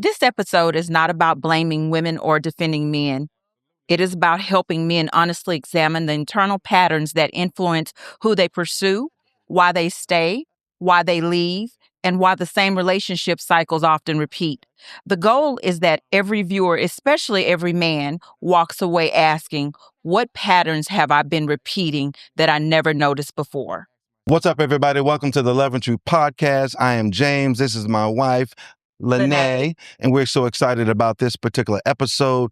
This episode is not about blaming women or defending men. It is about helping men honestly examine the internal patterns that influence who they pursue, why they stay, why they leave, and why the same relationship cycles often repeat. The goal is that every viewer, especially every man, walks away asking, what patterns have I been repeating that I never noticed before? What's up, everybody? Welcome to the Love and Truth Podcast. I am James. This is my wife, Lene, and we're so excited about this particular episode.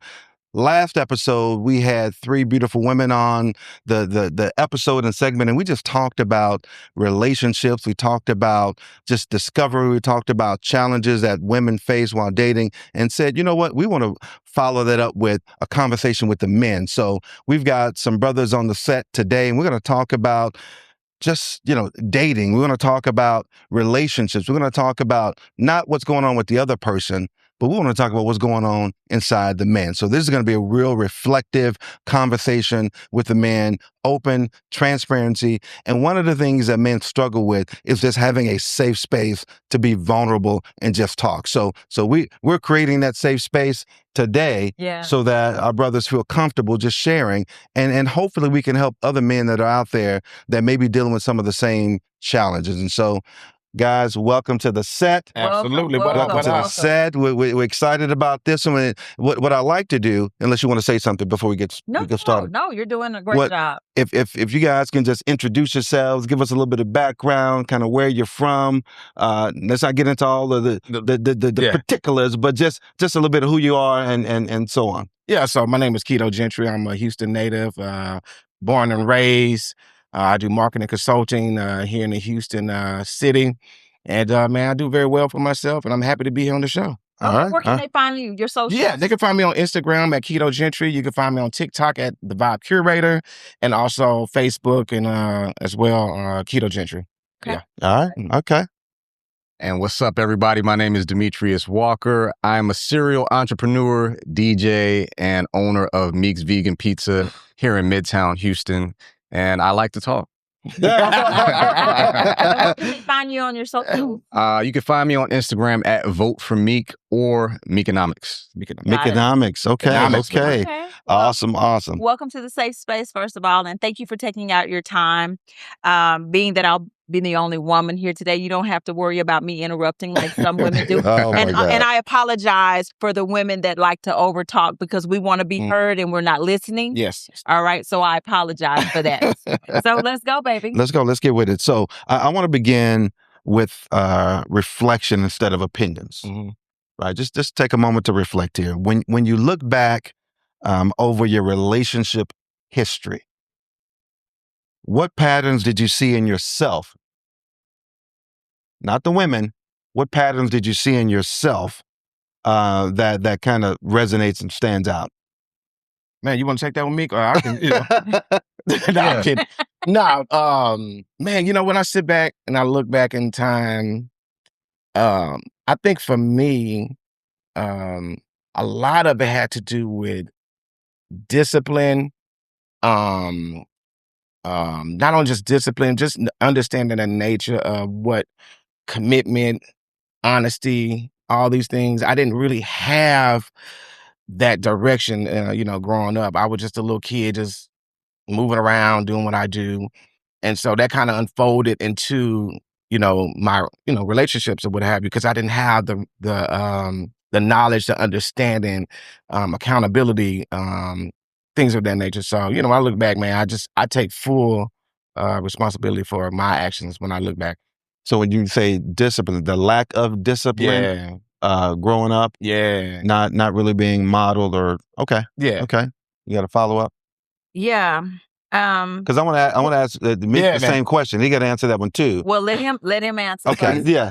Last episode, we had three beautiful women on the episode and segment, and we just talked about relationships. We talked about just discovery. We talked about challenges that women face while dating and said, you know what? We want to follow that up with a conversation with the men. So we've got some brothers on the set today, and we're going to talk about just, dating. We're going to talk about relationships. We're going to talk about not what's going on with the other person, but we want to talk about what's going on inside the man. So this is going to be a real reflective conversation with the man, open, transparency. And one of the things that men struggle with is just having a safe space to be vulnerable and just talk. So we're creating that safe space today so that our brothers feel comfortable just sharing. And hopefully we can help other men that are out there that may be dealing with some of the same challenges. And so, guys, welcome to the set. Absolutely. Welcome to the set. We're excited about this one. What I like to do, unless you want to say something before we get started. No, you're doing a great job. If you guys can just introduce yourselves, give us a little bit of background, kind of where you're from. Let's not get into all of the particulars, but just a little bit of who you are and so on. Yeah, so my name is Keto Gentry. I'm a Houston native, born and raised. I do marketing consulting here in the Houston city. And man, I do very well for myself, and I'm happy to be here on the show. Where can they find you? Your socials? Yeah, they can find me on Instagram at Keto Gentry. You can find me on TikTok at The Vibe Curator, and also Facebook and as well, Keto Gentry. Okay. Yeah. All right. Okay. And what's up, everybody? My name is Demetrius Walker. I'm a serial entrepreneur, DJ, and owner of Meek's Vegan Pizza here in Midtown Houston. And I like to talk. Where can they find you on your socials? You can find me on Instagram at Vote for Meek or Meekonomics. Meekonomics. Okay. Well, Awesome. Welcome to the safe space, first of all, and thank you for taking out your time. Being that I'll be the only woman here today, you don't have to worry about me interrupting like some women do. My God. And I apologize for the women that like to overtalk because we want to be heard and we're not listening. Yes. All right. So I apologize for that. So let's go, baby. Let's go. Let's get with it. So I want to begin with reflection instead of opinions. Mm-hmm. Right. Just take a moment to reflect here. When you look back over your relationship history, what patterns did you see in yourself? Not the women. What patterns did you see in yourself that kind of resonates and stands out? Man, you want to take that with me? Or I can, No, I'm kidding. No, man, when I sit back and I look back in time, I think for me, a lot of it had to do with discipline. Not only just discipline, just understanding the nature of what commitment, honesty, all these things. I didn't really have that direction, growing up. I was just a little kid, just moving around, doing what I do. And so that kind of unfolded into, my, relationships or what have you, because I didn't have the knowledge, the understanding, accountability, things of that nature. So, when I look back, man, I take full responsibility for my actions when I look back. So when you say discipline, the lack of discipline, growing up, not really being modeled or okay. You got to follow up. Yeah. Because I want to ask the same question. He got to answer that one too. Well, let him answer. Okay. First. Yeah.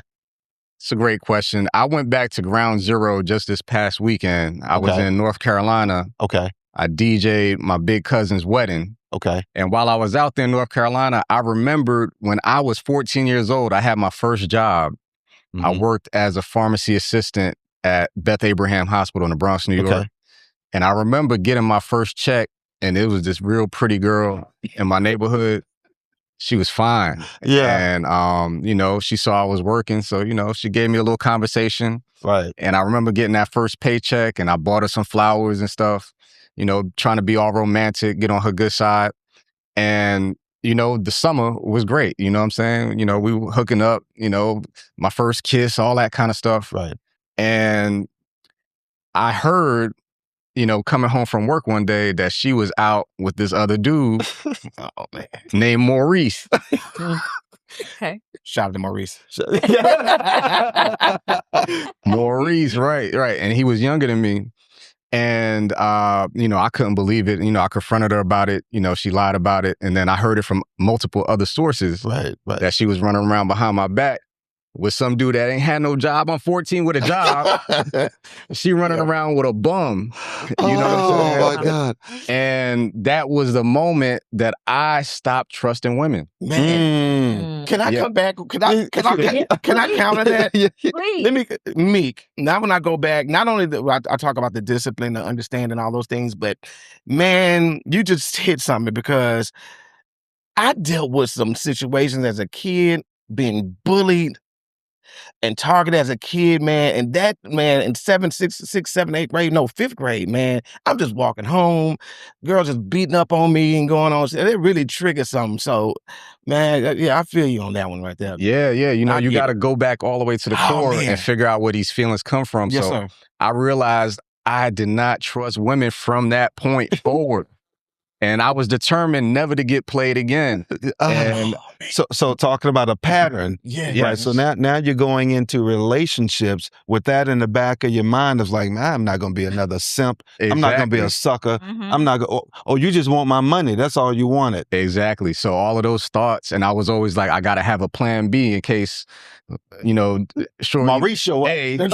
It's a great question. I went back to ground zero just this past weekend. I was in North Carolina. Okay. I DJ'd my big cousin's wedding. Okay. And while I was out there in North Carolina, I remembered when I was 14 years old, I had my first job. Mm-hmm. I worked as a pharmacy assistant at Beth Abraham Hospital in the Bronx, New York. Okay. And I remember getting my first check, and it was this real pretty girl in my neighborhood. she was fine. Yeah. And, you know, she saw I was working. So, you know, she gave me a little conversation. Right. And I remember getting that first paycheck and I bought her some flowers and stuff, you know, trying to be all romantic, get on her good side. And, you know, the summer was great. You know what I'm saying? You know, we were hooking up, you know, my first kiss, all that kind of stuff. Right. And I heard, you know, coming home from work one day that she was out with this other dude Oh man. named Maurice. Okay. Shout out to Maurice. Maurice, right. And he was younger than me. And, you know, I couldn't believe it. You know, I confronted her about it. You know, she lied about it. And then I heard it from multiple other sources Right. that she was running around behind my back with some dude that ain't had no job. I'm 14 with a job. She running around with a bum. You know what I'm saying? Oh my God. And that was the moment that I stopped trusting women. Man, can I come back? Can I counter that? Please. Let me, Meek. Now, when I go back, not only I talk about the discipline, the understanding, all those things, but man, you just hit something because I dealt with some situations as a kid, being bullied and targeted as a kid, man. And that, man, in 7th grade, no, 5th grade, man, I'm just walking home, girls just beating up on me and going on. It really triggered something. So, man, yeah, I feel you on that one right there. Yeah. You know, you got to go back all the way to the core man. and figure out where these feelings come from. Yes, so sir. I realized I did not trust women from that point forward. And I was determined never to get played again. And so talking about a pattern, right? So now you're going into relationships with that in the back of your mind of like, man, I'm not going to be another simp. Exactly. I'm not going to be a sucker. I'm not going. Oh, you just want my money. That's all you wanted. Exactly. So all of those thoughts, and I was always like, I got to have a plan B in case, you know, Maurice show up. Hey, you know,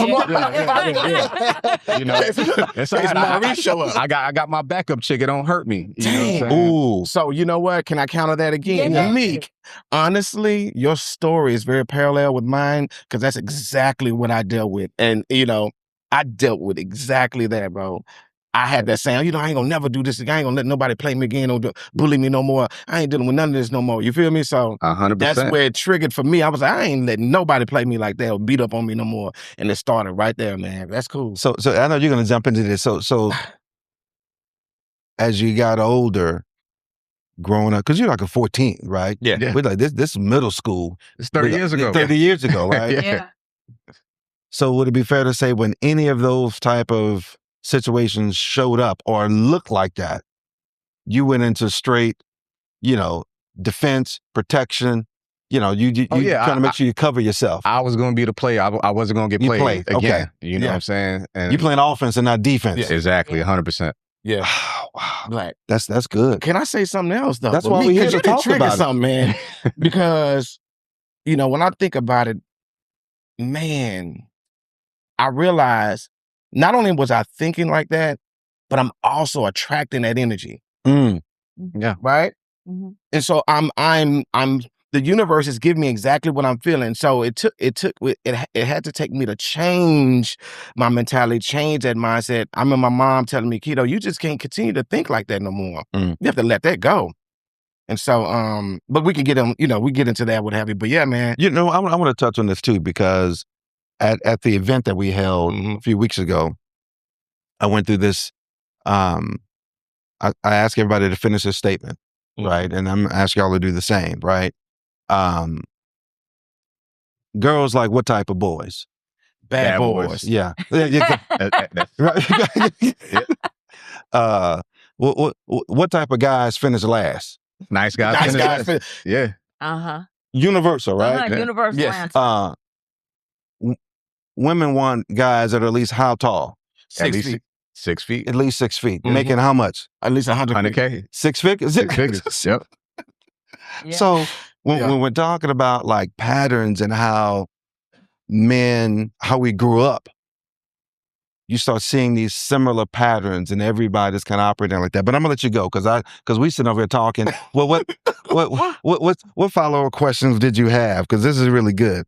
it's Maurice show up. I got my backup chick. It don't hurt me. You know what I'm saying? Ooh. So you know what? Can I counter that again? Yeah. Meek, honestly, your story is very parallel with mine because that's exactly what I dealt with. And, you know, I dealt with exactly that, bro. I had that saying, you know, I ain't gonna never do this again. I ain't gonna let nobody play me again or bully me no more. I ain't dealing with none of this no more. You feel me? So 100%. that's where it triggered for me. I was like, I ain't letting nobody play me like that or beat up on me no more. And it started right there, man. That's cool. So I know you're going to jump into this. So as you got older, growing up, because you're like a 14, right? Yeah. We're like, this is middle school. It's 30 years ago. 30 years ago, right? Yeah. So would it be fair to say when any of those type of situations showed up or looked like that, you went into straight, you know, defense, protection, you know, you trying to make sure you cover yourself. I was going to be the player. I wasn't going to get played again. Okay. You know what I'm saying? And you playing offense and not defense. Yeah. Exactly, 100%. Yeah. Wow. Like, That's good. can I say something else though? That's why we're here to talk about it. Something, man. Because, you know, when I think about it, man, I realized not only was I thinking like that, but I'm also attracting that energy. Yeah. Right? And so I'm the universe is giving me exactly what I'm feeling. So it had to take me to change my mentality, change that mindset. I remember my mom telling me, kiddo, you just can't continue to think like that no more. You have to let that go. And so, but we can get them, you know, we get into that, what have you. But yeah, man. You know, I want to touch on this too, because at the event that we held a few weeks ago, I went through this, I asked everybody to finish a statement, right? And I'm asking y'all to do the same, right? Girls like what type of boys? Bad boys. Yeah. What type of guys finish last? Nice guys. Nice finish guys. last. Yeah. Universal, right? Universal Yes. answer. Women want guys that are at least how tall? 6 feet. 6 feet. At least 6 feet. Making how much? At least 100. 100K. 6 figures? 6 figures. Yep. Yeah. So when we're talking about like patterns and how we grew up, you start seeing these similar patterns and everybody's kind of operating like that. But I'm gonna let you go because we sitting over here talking. Well, what follow-up questions did you have? Because this is really good.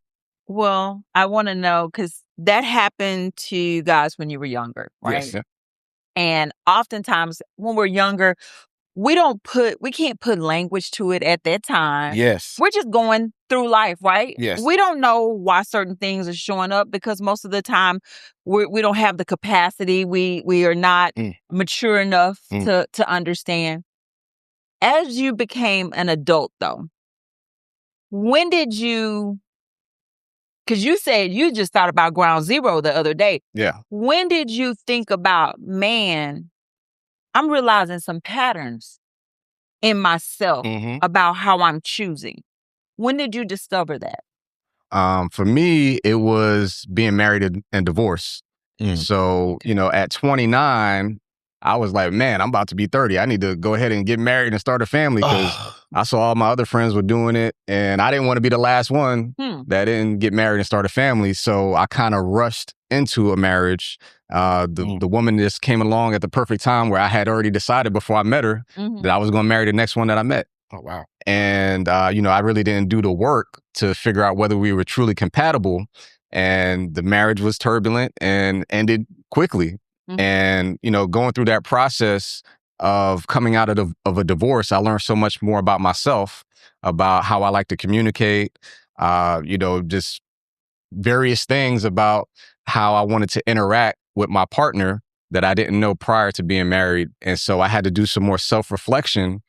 Well, I want to know, because that happened to you guys when you were younger, right? Yes. And oftentimes when we're younger, we can't put language to it at that time. Yes. We're just going through life, right? Yes. We don't know why certain things are showing up because most of the time we don't have the capacity. We are not mature enough to understand. As you became an adult, though, when did you, because you said you just thought about ground zero the other day. Yeah. When did you think about, man, I'm realizing some patterns in myself about how I'm choosing? When did you discover that? For me, it was being married and divorced. So, at 29, I was like, man, I'm about to be 30. I need to go ahead and get married and start a family because I saw all my other friends were doing it. And I didn't want to be the last one that didn't get married and start a family. So I kind of rushed into a marriage. The woman just came along at the perfect time where I had already decided before I met her that I was going to marry the next one that I met. Oh, wow. And, I really didn't do the work to figure out whether we were truly compatible. And the marriage was turbulent and ended quickly. And, going through that process of coming out of a divorce, I learned so much more about myself, about how I like to communicate, just various things about how I wanted to interact with my partner that I didn't know prior to being married. And so I had to do some more self-reflection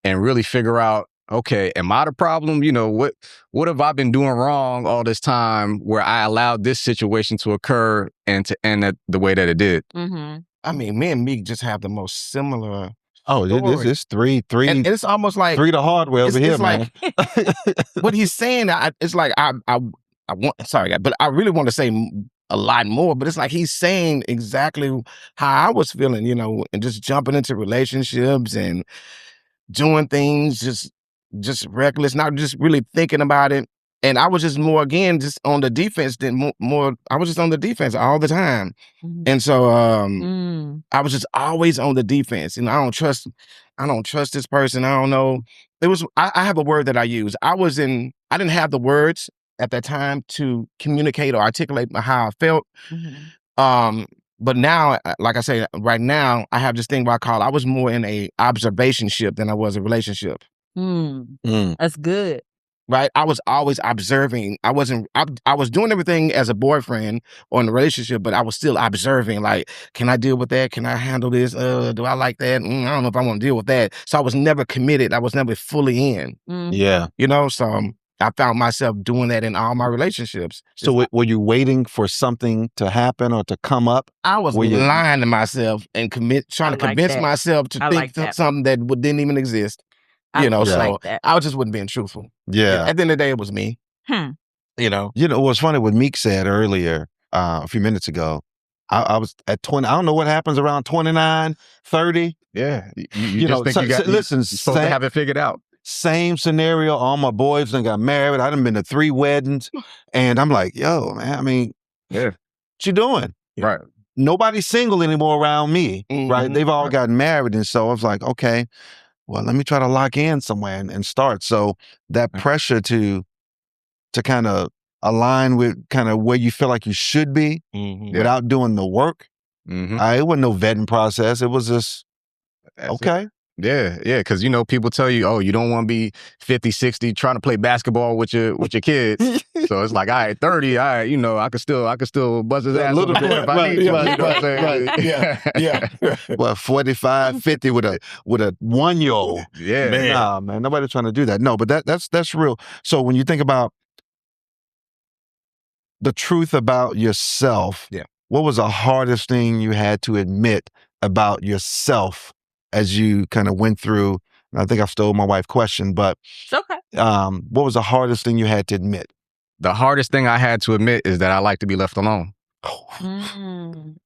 and really figure out, okay, am I the problem? What have I been doing wrong all this time where I allowed this situation to occur and to end it the way that it did? I mean, me and Meek just have the most similar. This is three. And it's almost like 3 to hardware over here, man. What he's saying, it's like I want. Sorry, but I really want to say a lot more. But it's like he's saying exactly how I was feeling, and just jumping into relationships and doing things just reckless, not just really thinking about it. And I was just more, again, just on the defense than more. I was just on the defense all the time. And so I was just always on the defense. And I don't trust this person. I don't know. I have a word that I use. I didn't have the words at that time to communicate or articulate how I felt. But now, like I say, right now, I have this thing where I was more in a observationship than I was a relationship. That's good. Right? I was always observing. I was doing everything as a boyfriend or in a relationship, but I was still observing, like, can I deal with that? Can I handle this? Do I like that? I don't know if I want to deal with that. So I was never committed. I was never fully in. Yeah. So I found myself doing that in all my relationships. So were you waiting for something to happen or to come up? I was lying to myself and trying to convince myself to think something that didn't even exist. So I just wasn't being truthful. Yeah. At the end of the day, it was me. What's funny, what Meek said earlier, a few minutes ago, I was at 20. I don't know what happens around 29, 30. Yeah. You just think you're supposed to have it figured out. Same scenario. All my boys done got married. I done been to 3 weddings. And I'm like, yo, man, I mean, what you doing? Right. Nobody's single anymore around me, right? They've all gotten married. And so I was like, okay, well, let me try to lock in somewhere and start. So that pressure to kind of align with kind of where you feel like you should be without doing the work. It wasn't no vetting process. It was just, okay. Yeah, because people tell you, oh, you don't want to be 50, 60 trying to play basketball with your kids. So it's like, all right, 30, all right, I could still buzz his ass a little bit if I need to. You know what I'm saying? Yeah. Well, 45, 50 with a 1-year-old. Yeah. Man. Nah, man, nobody's trying to do that. No, but that's real. So when you think about the truth about yourself, what was the hardest thing you had to admit about yourself as you kind of went through? And I think I stole my wife's question, but it's okay. What was the hardest thing you had to admit? The hardest thing I had to admit is that I like to be left alone.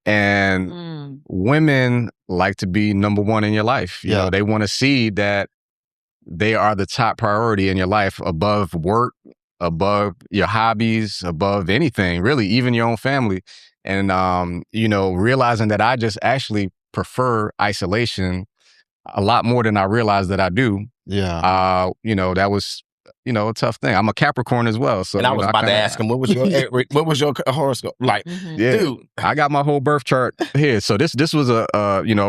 And women like to be number one in your life. You know, they want to see that they are the top priority in your life above work, above your hobbies, above anything, really, even your own family. And, realizing that I just actually prefer isolation a lot more than I realized that I do. Yeah. That was a tough thing. I'm a Capricorn as well. So, and I was about to ask him, what was your horoscope? Like, yeah, dude, I got my whole birth chart here. So this was a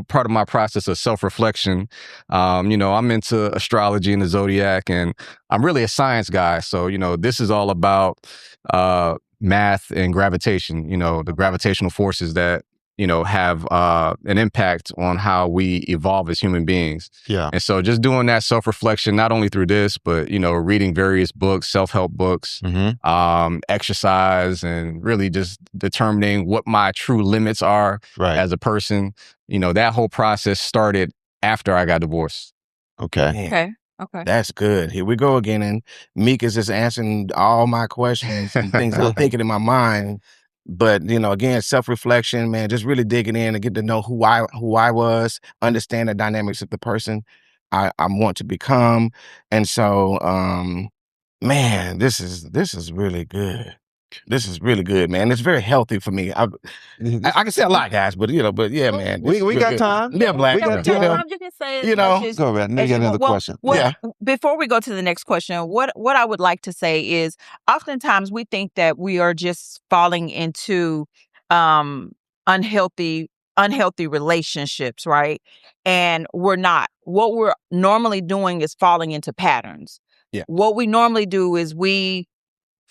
part of my process of self-reflection. I'm into astrology and the zodiac, and I'm really a science guy. So, this is all about math and gravitation, the gravitational forces that have an impact on how we evolve as human beings. Yeah. And so just doing that self-reflection, not only through this, but, reading various books, self-help books, exercise, and really just determining what my true limits are as a person. That whole process started after I got divorced. Okay. Man, okay. That's good. Here we go again. And Meek is just answering all my questions and things I'm thinking in my mind. But, again, self-reflection, man, just really digging in and get to know who I was, understand the dynamics of the person I want to become. And so, man, this is really good. This is really good, man. It's very healthy for me. I can say a lot, guys, but yeah, man. We got time. Yeah, Black. We got time. You can say go ahead. Now you got another question. Before we go to the next question, what I would like to say is, oftentimes we think that we are just falling into unhealthy relationships, right? And we're not. What we're normally doing is falling into patterns. Yeah. What we normally do is we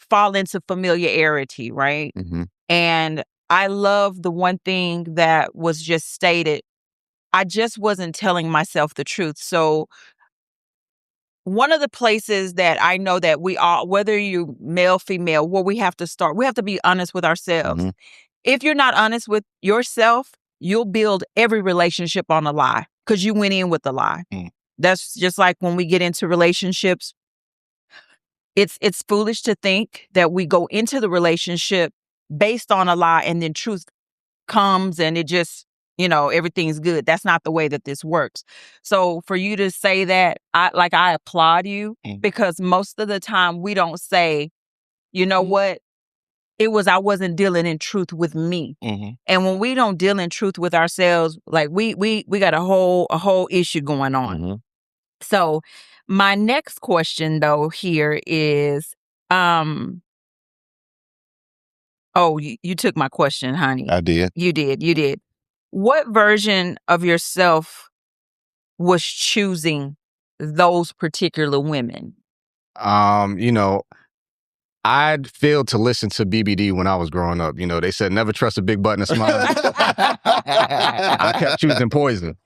fall into familiarity, right? Mm-hmm. And I love the one thing that was just stated. I just wasn't telling myself the truth. So one of the places that I know that we all, whether you male, female, where we have to be honest with ourselves. Mm-hmm. If you're not honest with yourself, you'll build every relationship on a lie because you went in with a lie. That's just like when we get into relationships. It's foolish to think that we go into the relationship based on a lie and then truth comes and it just, everything's good. That's not the way that this works. So for you to say that, I applaud you because most of the time we don't say, you know what? It was I wasn't dealing in truth with me. And when we don't deal in truth with ourselves, like we got a whole issue going on. So my next question though here is, you took my question, honey. I did. You did. What version of yourself was choosing those particular women? I'd failed to listen to BBD when I was growing up. They said never trust a big butt and a smile. I kept choosing poison.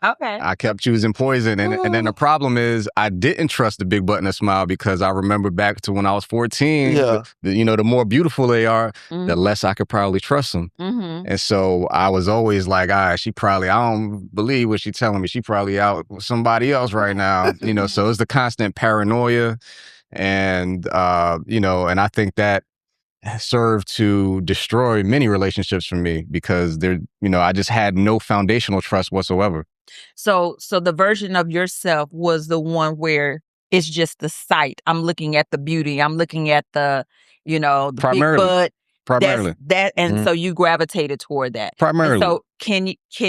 Okay. I kept choosing poison. And then the problem is I didn't trust the big butt and a smile because I remember back to when I was 14, the more beautiful they are, the less I could probably trust them. And so I was always like, I don't believe what she's telling me. She probably out with somebody else right now. So it's the constant paranoia. And, and I think that served to destroy many relationships for me because I just had no foundational trust whatsoever. So the version of yourself was the one where it's just the sight. I'm looking at the beauty. I'm looking at the, the primarily, big butt. Primarily. So you gravitated toward that. Primarily. And so can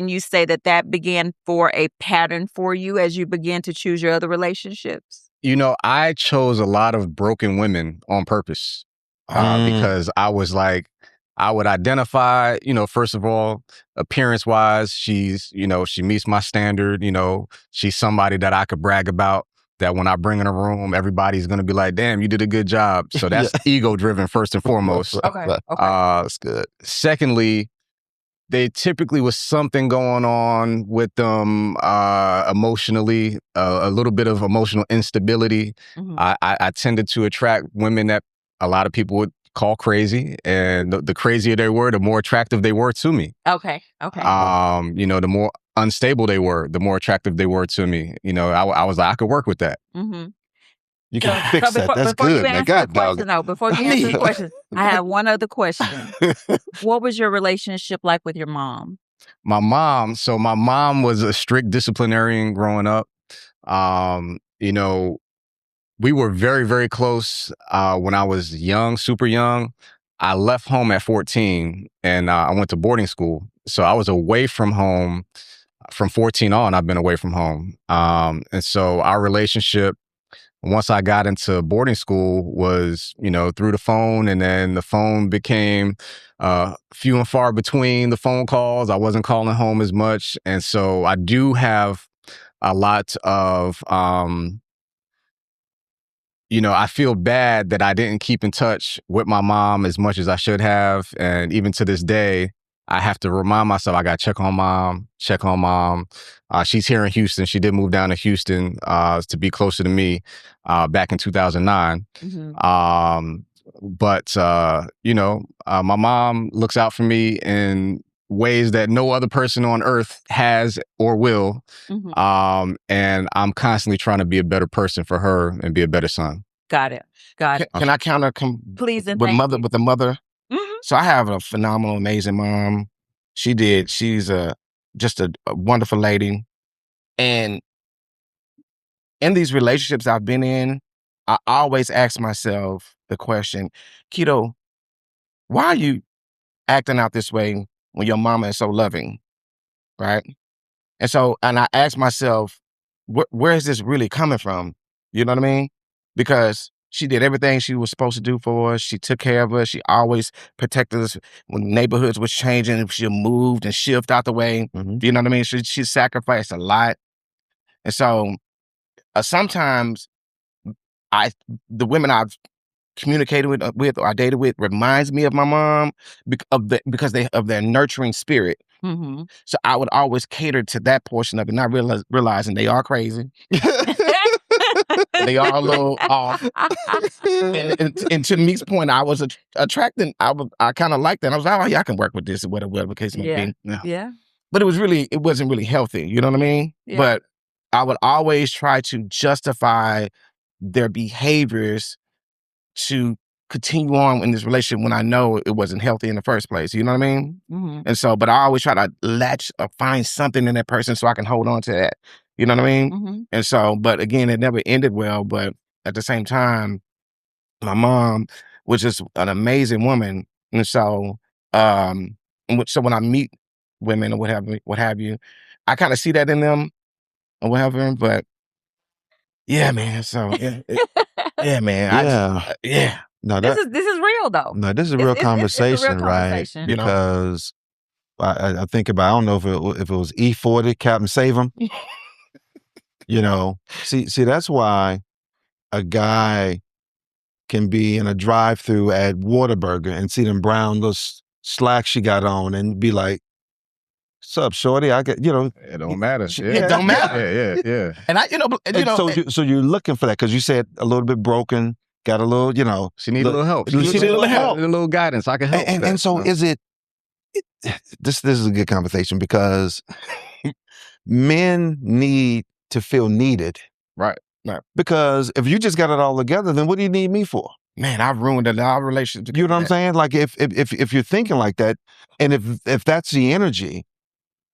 you say that began for a pattern for you as you began to choose your other relationships? I chose a lot of broken women on purpose because I was like, I would identify, first of all, appearance-wise, she meets my standard, she's somebody that I could brag about, that when I bring in a room, everybody's going to be like, damn, you did a good job. So that's ego-driven first and foremost. Okay. That's good. Secondly, they typically was something going on with them emotionally, a little bit of emotional instability. I tended to attract women that a lot of people would call crazy, and the crazier they were, the more attractive they were to me. Okay. The more unstable they were, the more attractive they were to me. I was like, I could work with that. You can fix that. That's good, man. God, dog. Before you answer the question, I have one other question. What was your relationship like with your mom? My mom was a strict disciplinarian growing up. We were very, very close when I was young, super young. I left home at 14 and I went to boarding school. So I was away from home from 14 on. I've been away from home. And so our relationship once I got into boarding school was, through the phone, and then the phone became few and far between the phone calls. I wasn't calling home as much. And so I do have a lot of, I feel bad that I didn't keep in touch with my mom as much as I should have. And even to this day, I have to remind myself, I got to check on mom. She's here in Houston. She did move down to Houston to be closer to me back in 2009. But my mom looks out for me in ways that no other person on earth has or will. And I'm constantly trying to be a better person for her and be a better son. Got it. Can I counter Please and with thank the mother? Mhm. So I have a phenomenal, amazing mom. She's just a wonderful lady. And in these relationships I've been in, I always ask myself the question, Keto, why are you acting out this way when your mama is so loving, right? And I ask myself, where is this really coming from? You know what I mean? Because she did everything she was supposed to do for us. She took care of us. She always protected us when neighborhoods was changing. She moved and shifted out the way. You know what I mean? She sacrificed a lot. And so sometimes the women I've communicated with or I dated with reminds me of my mom because of their nurturing spirit. So I would always cater to that portion of it, not realizing they are crazy. They are a little off. And to Meek's point, I was attracting. I kind of liked that. I was like, oh yeah, I can work with this or whatever the case may be. Yeah. But it wasn't really healthy. You know what I mean? Yeah. But I would always try to justify their behaviors to continue on in this relationship when I know it wasn't healthy in the first place. You know what I mean? And so, but I always try to find something in that person so I can hold on to that. You know what I mean? And so, but again, it never ended well. But at the same time, my mom was just an amazing woman. And so, so when I meet women or what have you, I kind of see that in them or whatever. But yeah, man. So yeah, man. Yeah. No, This is real though. No, this is a real conversation, right? conversation. Because I think about, I don't know if it was E40, Captain Save 'em. See, that's why a guy can be in a drive-through at Whataburger and see them brown little slacks she got on and be like, "What's up, shorty? I get, It don't matter. It don't matter. Yeah. And so you're looking for that because you said a little bit broken, got a little, She needed a little help. She needed a little help. A little guidance. I can help. And so is it? This is a good conversation because men need to feel needed. Right. Because if you just got it all together, then what do you need me for? Man, I've ruined our relationship. You know what I'm saying? Like if you're thinking like that, and if that's the energy,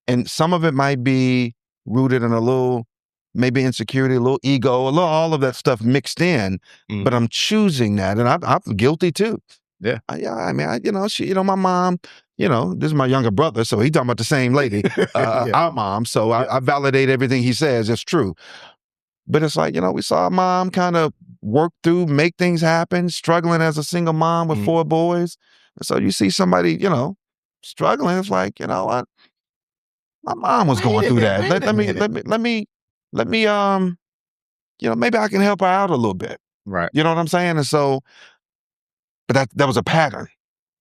and some of it might be rooted in a little, maybe insecurity, a little ego, a little all of that stuff mixed in, but I'm choosing that, and I'm guilty too. Yeah. I mean, my mom, this is my younger brother, so he talking about the same lady, our mom. So I validate everything he says. It's true. But it's like, we saw our mom kind of work through, make things happen, struggling as a single mom with 4 boys. So you see somebody, struggling. It's like, you know what? My mom was going through that. Let me, maybe I can help her out a little bit. Right. You know what I'm saying? And so, but that was a pattern.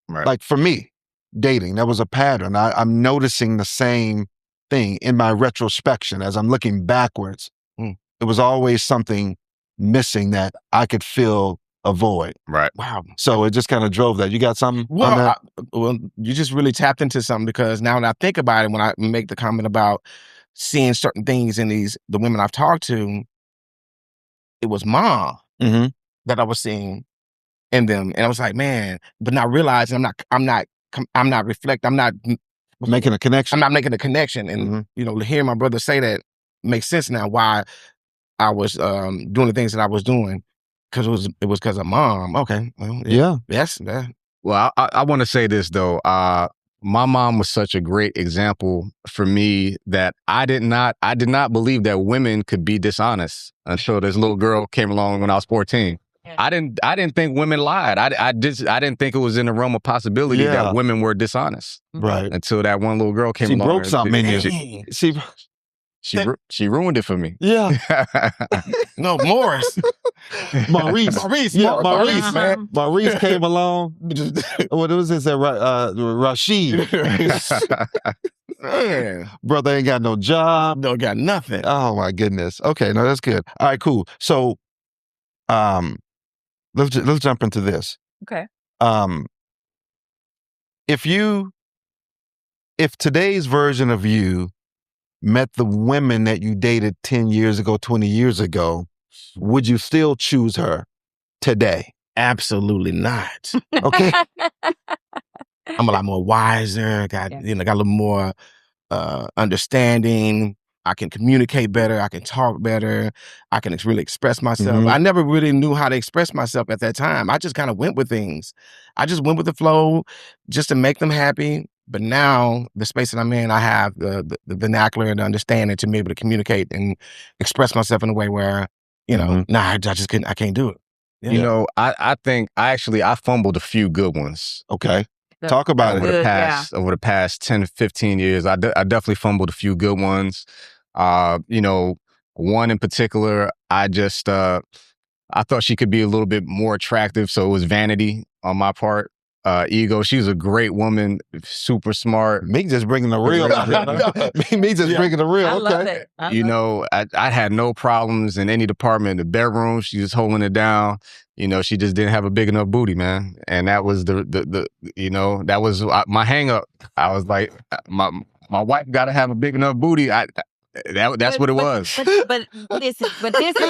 Right. Like for me, dating, that was a pattern. I'm noticing the same thing in my retrospection as I'm looking backwards. It was always something missing that I could fill a void. Right. Wow. So it just kind of drove that. You got something on that? You just really tapped into something because now when I think about it, when I make the comment about seeing certain things in the women I've talked to, it was mom that I was seeing in them. And I was like, man, but not realizing I'm not Making a connection. I'm not making a connection. And, hearing my brother say that makes sense now why I was doing the things that I was doing because it was because of mom. Okay. Well, yeah. Yes. Yeah. Well, I want to say this though. my mom was such a great example for me that I did not believe that women could be dishonest until this little girl came along when I was 14. I didn't think women lied. I didn't think it was in the realm of possibility that women were dishonest. Right. Until that one little girl came She along. broke something in you. She ruined it for me. Yeah. No, Morris. Maurice, man. Maurice came along. What was this? Rashid. Man. Brother ain't got no job. Don't got nothing. Oh my goodness. Okay, no, that's good. All right, cool. So, let's jump into this. Okay. If today's version of you met the women that you dated 10 years ago, 20 years ago, would you still choose her today? Absolutely not. Okay. I'm a lot more wiser. Got a little more understanding. I can communicate better. I can talk better. I can really express myself. I never really knew how to express myself at that time. I just kind of went with things. I just went with the flow just to make them happy. But now, the space that I'm in, I have the vernacular and the understanding to be able to communicate and express myself in a way where, I just couldn't, I can't do it. Yeah. I think I fumbled a few good ones. Okay. Talk about it. Over the past 10 to 15 years, I definitely fumbled a few good ones. One in particular, I thought she could be a little bit more attractive, so it was vanity on my part. Ego. She was a great woman, super smart. Me just bringing the real out here. Me just bringing the real. I love it. I had no problems in any department. In the bedroom, she was holding it down. She just didn't have a big enough booty, man. And that was that was my hang up. I was like, my wife got to have a big enough booty. That's what it was. But this is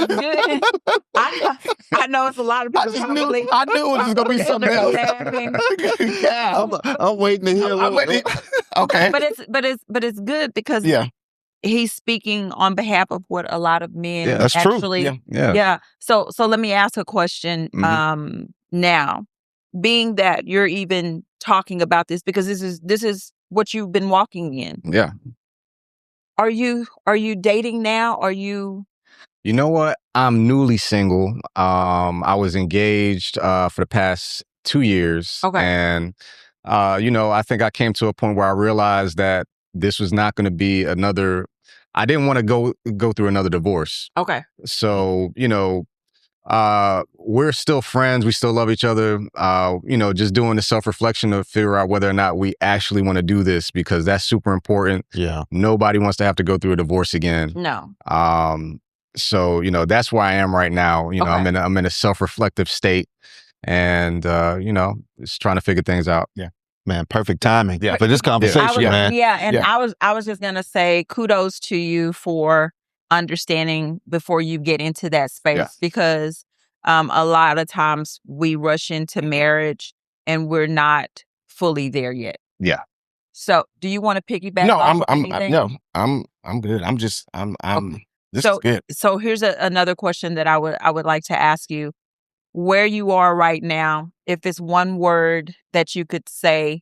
good. I know it's a lot of people. I knew it was gonna be something else. I'm waiting to hear a little. Okay. But it's good because he's speaking on behalf of what a lot of men that's actually. True. Yeah. So let me ask a question. Now, being that you're even talking about this because this is what you've been walking in. Yeah. Are you dating now? Are you? You know what? I'm newly single. I was engaged for the past 2 years. Okay. And I think I came to a point where I realized that this was not going to be I didn't want to go through another divorce. Okay. So, we're still friends. We still love each other. Just doing the self-reflection to figure out whether or not we actually want to do this because that's super important. Yeah. Nobody wants to have to go through a divorce again. No. So, that's where I am right now. Okay. I'm in a self-reflective state and, just trying to figure things out. Yeah. Man, perfect timing for this conversation, man. I was just going to say kudos to you for understanding before you get into that space because a lot of times we rush into marriage and we're not fully there yet. Yeah. So, do you want to piggyback? No, off I'm good. This is good. So here's another question that I would like to ask you. Where you are right now, if it's one word that you could say,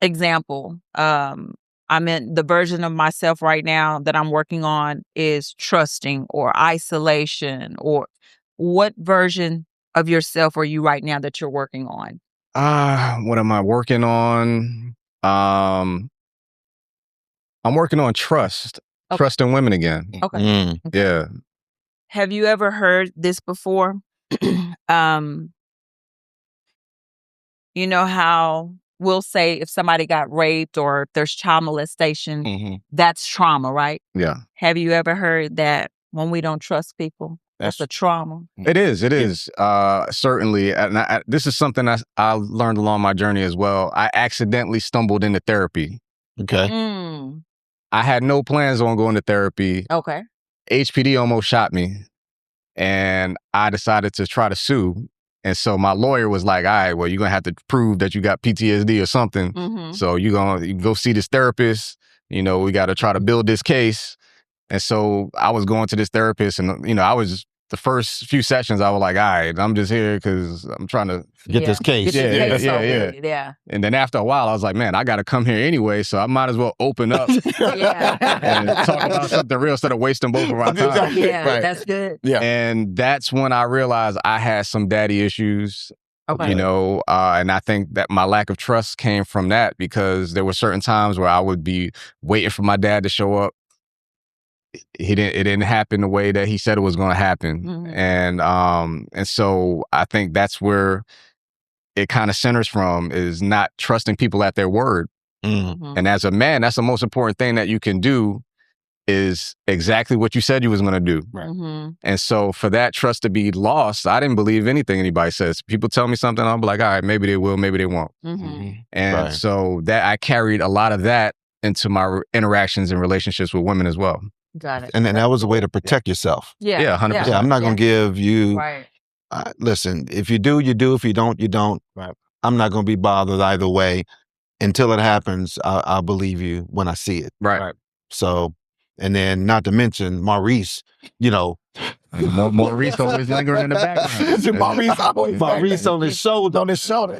example, I'm in the version of myself right now that I'm working on is trusting or isolation, or what version of yourself are you right now that you're working on? What am I working on? I'm working on trust. Okay. Trust in women again. Okay. Yeah. Have you ever heard this before? You know how we'll say if somebody got raped or if there's child molestation, that's trauma, right? Yeah. Have you ever heard that when we don't trust people, that's a trauma? It is. Certainly. And this is something I learned along my journey as well. I accidentally stumbled into therapy. Okay. I had no plans on going to therapy. Okay. HPD almost shot me. And I decided to try to sue. And so my lawyer was like, all right, well, you're going to have to prove that you got PTSD or something. So you can go see this therapist. We got to try to build this case. And so I was going to this therapist and, I was the first few sessions, I was like, all right, I'm just here because I'm trying to Get this case. Get this case yeah. over with, yeah. And then after a while, I was like, man, I got to come here anyway, so I might as well open up and talk about something real instead of wasting both of our time. Yeah, that's good. Yeah. And that's when I realized I had some daddy issues. Okay. You know, and I think that my lack of trust came from that, because there were certain times where I would be waiting for my dad to show up. It didn't happen the way that he said it was going to happen. Mm-hmm. And so I think that's where it kind of centers from, is not trusting people at their word. Mm-hmm. And as a man, that's the most important thing that you can do, is exactly what you said you was going to do. Right. Mm-hmm. And so for that trust to be lost, I didn't believe anything anybody says. People tell me something, I'll be like, all right, maybe they will, maybe they won't. Mm-hmm. And so that I carried a lot of that into my interactions and relationships with women as well. Got it. And then that was a way to protect yourself. Yeah, 100%. Yeah, I'm not going to give you, Right. listen, if you do, you do. If you don't, you don't. Right. I'm not going to be bothered either way. Until it happens, I'll believe you when I see it. Right. So, and then not to mention Maurice, you know. Maurice always lingering in the background. Maurice on his shoulder.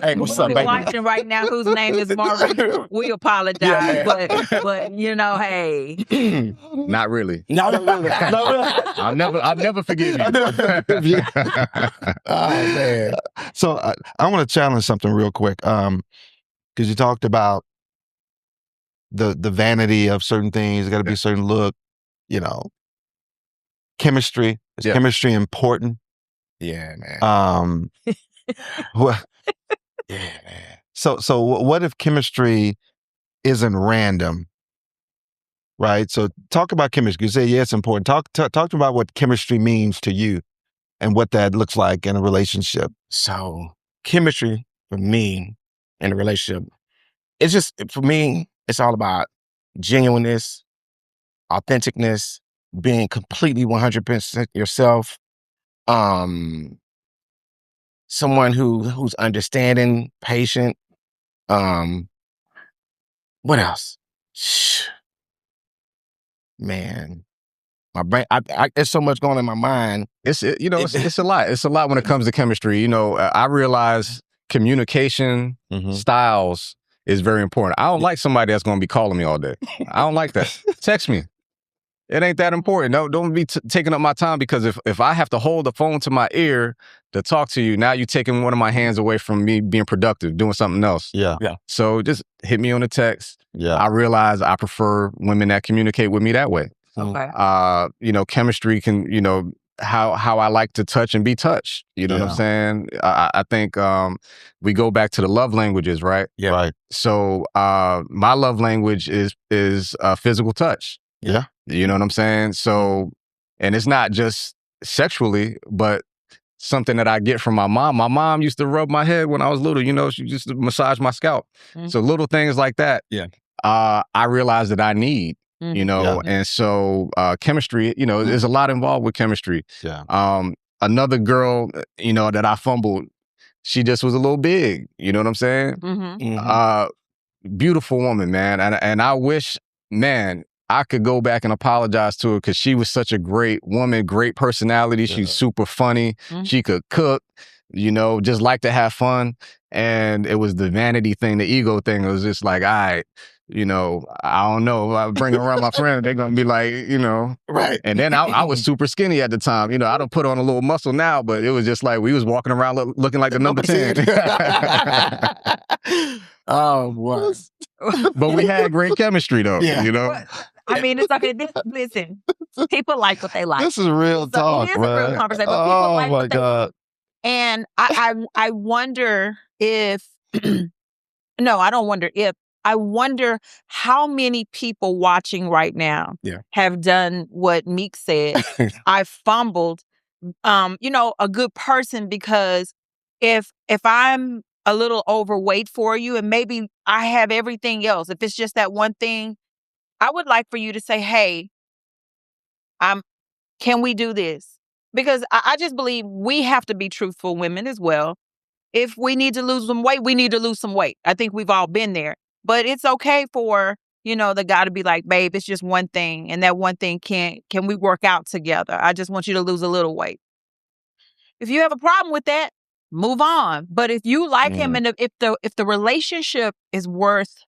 Hey, what's up, We're baby? watching right now whose name is Maurice. We apologize, but you know, hey. Not really. No. I'll never forgive you. Oh, man. So I want to challenge something real quick. Because you talked about the vanity of certain things. It got to be a certain look, you know. Chemistry. Is chemistry important? Yeah, man. What? Yeah, man. So what if chemistry isn't random? Right. So talk about chemistry. You say, yeah, it's important. Talk about what chemistry means to you and what that looks like in a relationship. So chemistry for me in a relationship, it's just, for me, it's all about genuineness, authenticness, being completely 100% yourself. Someone who's understanding, patient. What else? Man, my brain. There's so much going on in my mind. It's a lot. It's a lot when it comes to chemistry. You know, I realize communication styles is very important. I don't like somebody that's going to be calling me all day. I don't like that. Text me. It ain't that important. No, don't be taking up my time, because if I have to hold the phone to my ear to talk to you, now you're taking one of my hands away from me being productive, doing something else. Yeah. So just hit me on the text. Yeah. I realize I prefer women that communicate with me that way. Okay. You know, chemistry can, you know, how I like to touch and be touched. You know what I'm saying? I think we go back to the love languages, right? Yeah. Right. So my love language is physical touch. Yeah. You know what I'm saying? So, and it's not just sexually, but something that I get from my mom. My mom used to rub my head when I was little, you know, she used to massage my scalp. So little things like that. Yeah. I realized that I need, you know, and so chemistry, you know, there's a lot involved with chemistry. Yeah. Another girl, you know, that I fumbled, she just was a little big, you know what I'm saying? Beautiful woman, man. And I wish, man, I could go back and apologize to her, because she was such a great woman, great personality. She's super funny. She could cook, you know, just like to have fun. And it was the vanity thing, the ego thing. It was just like, all right, you know, I don't know. If I bring her around my friend, they're going to be like, you know. Right. And then I was super skinny at the time. You know, I don't put on a little muscle now, but it was just like we was walking around looking like the number 10. Oh, boy. But we had great chemistry, though, you know. I mean, it's okay. Listen, people like what they like. This is real talk, it is man. a real conversation. But people like my what they God. like. And I wonder if, no, I don't wonder if, I wonder how many people watching right now have done what Meek said. I fumbled, you know, a good person, because if I'm a little overweight for you and maybe I have everything else, if it's just that one thing, I would like for you to say, hey, can we do this? Because I just believe we have to be truthful women as well. If we need to lose some weight, we need to lose some weight. I think we've all been there. But it's okay for, you know, the guy to be like, babe, it's just one thing. And that one thing can we work out together? I just want you to lose a little weight. If you have a problem with that, move on. But if you like him and if the relationship is worth,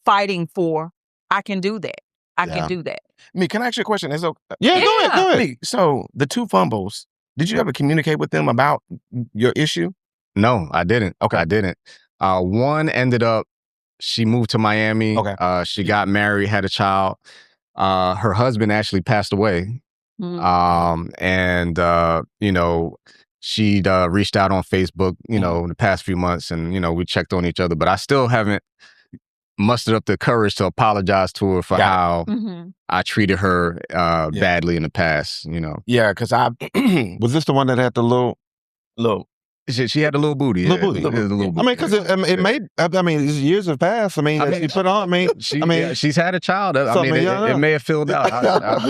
fighting for, I can do that. I can do that. Me, can I ask you a question? Is okay? Yeah, go ahead. Me, so the two fumbles, did you ever communicate with them about your issue? No, I didn't. Okay. I didn't. One ended up, she moved to Miami. Okay. She got married, had a child. Her husband actually passed away. And she'd reached out on Facebook, the past few months, and we checked on each other, but I still haven't mustered up the courage to apologize to her for how I treated her badly in the past, Yeah, because I Was this the one that had the little? She had a little booty. Little booty. A little booty. I mean, because it made. I mean, years have passed. I mean, she put on. She's had a child. It may have filled out.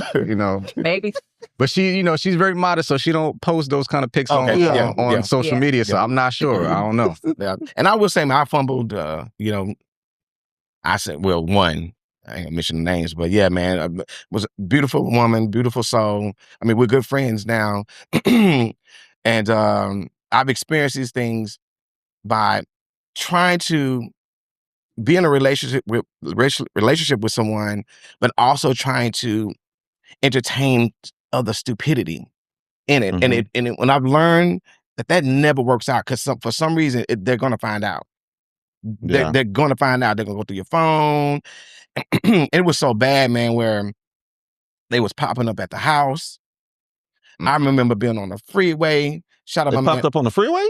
Maybe. But she's very modest, so she don't post those kind of pics on social media. So I'm not sure. I don't know. Yeah. And I will say, I fumbled. I said, well, one. I ain't gonna mention the names, but yeah, man, was a beautiful woman, beautiful soul. I mean, we're good friends now, and I've experienced these things by trying to be in a relationship with someone, but also trying to entertain other stupidity in it. And when I've learned that never works out, because for some reason they're gonna find out. They're gonna find out. They're gonna go through your phone. It was so bad, man, where they was popping up at the house. I remember being on the freeway. They popped up on the freeway?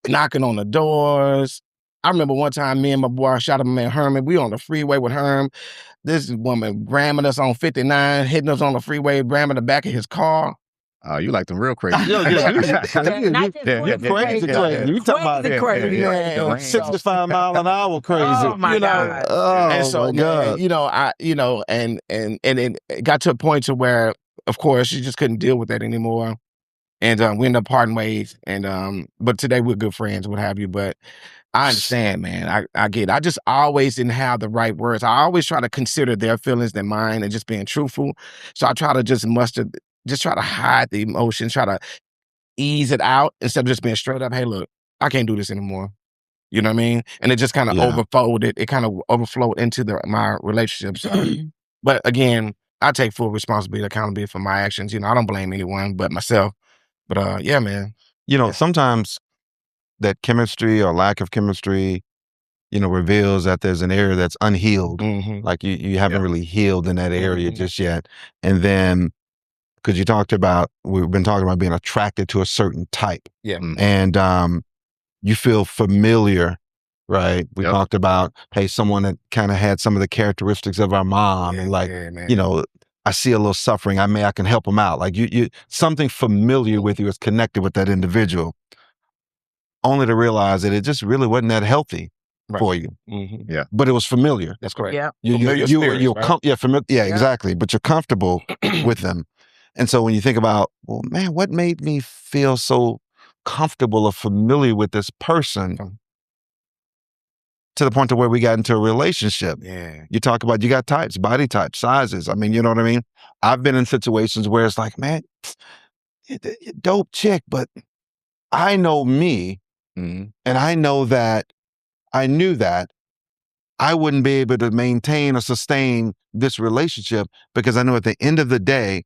Knocking on the doors. I remember one time me and my boy, shout out my man Herman, we on the freeway with Herm. This woman grabbing us on 59, hitting us on the freeway, grabbing the back of his car. Oh, you like them real crazy. Crazy. You talking about crazy. 65 mile an hour crazy. Oh my God. Oh, and so, my God. and it got to a point to where, of course, she just couldn't deal with that anymore. And we ended up parting ways. And but today we're good friends, what have you. But I understand, man. I get it. I just always didn't have the right words. I always try to consider their feelings than mine and just being truthful. So I try to just try to hide the emotions, try to ease it out instead of just being straight up, hey, look, I can't do this anymore. You know what I mean? And it just kind of overflowed. It kind of overflowed into my relationships. But again, I take full responsibility, accountability for my actions. I don't blame anyone but myself. But yeah, man. Sometimes that chemistry or lack of chemistry, reveals that there's an area that's unhealed. Like you haven't really healed in that area just yet. And then, because we've been talking about being attracted to a certain type. Yeah. And you feel familiar, right? We talked about, hey, someone that kind of had some of the characteristics of our mom. And I see a little suffering. I can help them out. Like you something familiar with you is connected with that individual. Only to realize that it just really wasn't that healthy for you. Yeah. But it was familiar. That's correct. Yeah. Exactly. But you're comfortable with them. And so when you think about, well, man, what made me feel so comfortable or familiar with this person to the point to where we got into a relationship? Yeah. You talk about, you got types, body types, sizes. I mean, you know what I mean? I've been in situations where it's like, man, you're a dope chick, but I know me, and I know that I knew that I wouldn't be able to maintain or sustain this relationship because I know at the end of the day,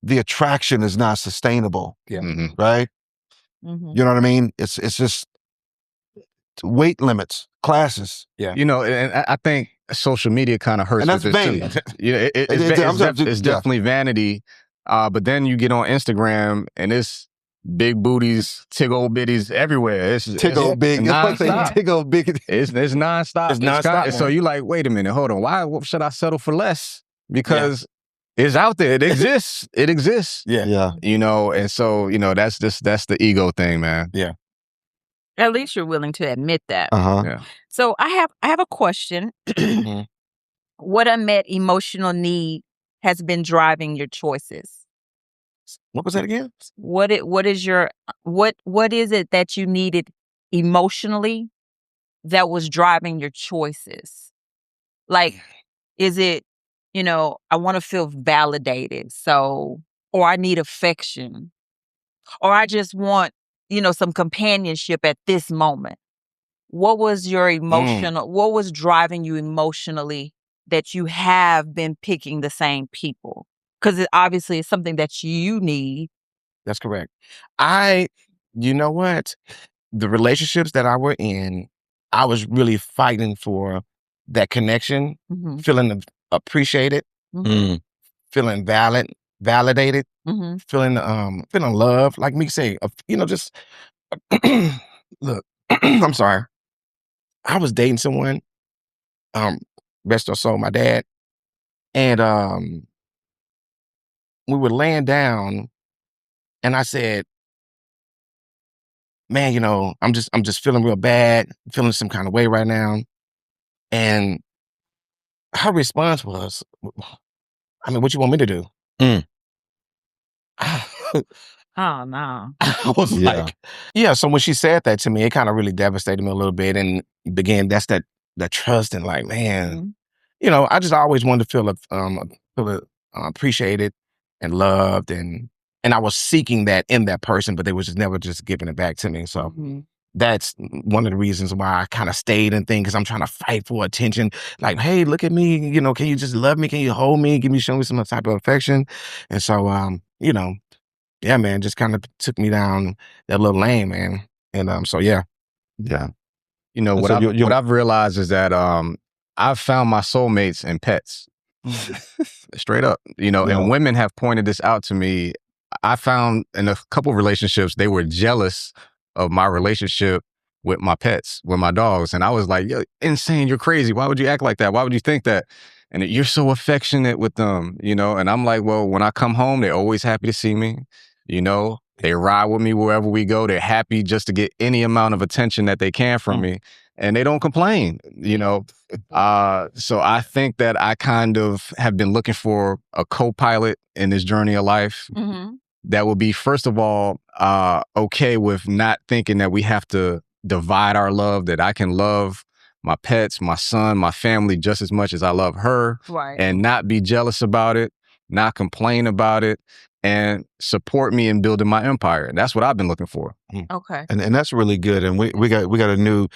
the attraction is not sustainable. Yeah. Right? You know what I mean? It's just weight limits, classes. Yeah. And I think social media kind of hurts. And that's with vain. It too. It's definitely vanity. But then you get on Instagram and it's big booties, tig-old bitties everywhere. It's tig-old big. nonstop. Tig-old big. It's nonstop. It's nonstop. So you like, wait a minute, hold on. Why should I settle for less? Because it's out there. It exists. It exists. Yeah. And so, that's the ego thing, man. Yeah. At least you're willing to admit that. Yeah. So I have a question. What unmet emotional need has been driving your choices? What was that again? What is it that you needed emotionally that was driving your choices? Like, is it, I want to feel validated. So, or I need affection, or I just want, some companionship at this moment. What was your what was driving you emotionally that you have been picking the same people? Because it obviously is something that you need. That's correct. You know what? The relationships that I were in, I was really fighting for that connection, Mhm. feeling appreciated, Mhm. feeling validated, Mhm. feeling loved. Like me say, just look. I'm sorry. I was dating someone, rest her soul, my dad, and we were laying down, and I said, "Man, I'm just feeling real bad, feeling some kind of way right now." And her response was, "I mean, what you want me to do?" Mm. Oh, no. I was Yeah. like, yeah. So when she said that to me, it kind of really devastated me a little bit, and that's that trust and like, man, Mhm. I just always wanted to feel appreciated and loved, and I was seeking that in that person, but they was just never just giving it back to me. So Mhm. that's one of the reasons why I kind of stayed and things, because I'm trying to fight for attention. Like, hey, look at me, can you just love me? Can you hold me? Show me some type of affection? And so, yeah, man, just kind of took me down that little lane, man. And so yeah. Yeah. What so what I've realized is that I've found my soulmates in pets. Straight up, Yeah. and women have pointed this out to me. I found in a couple relationships, they were jealous of my relationship with my pets, with my dogs. And I was like, yo, insane, you're crazy. Why would you act like that? Why would you think that? And you're so affectionate with them, and I'm like, well, when I come home, they're always happy to see me. They ride with me wherever we go. They're happy just to get any amount of attention that they can from me. And they don't complain, so I think that I kind of have been looking for a co-pilot in this journey of life Mhm. that will be, first of all, okay with not thinking that we have to divide our love, that I can love my pets, my son, my family just as much as I love her, Right. and not be jealous about it, not complain about it, and support me in building my empire. And that's what I've been looking for. Okay. And that's really good. And we got a new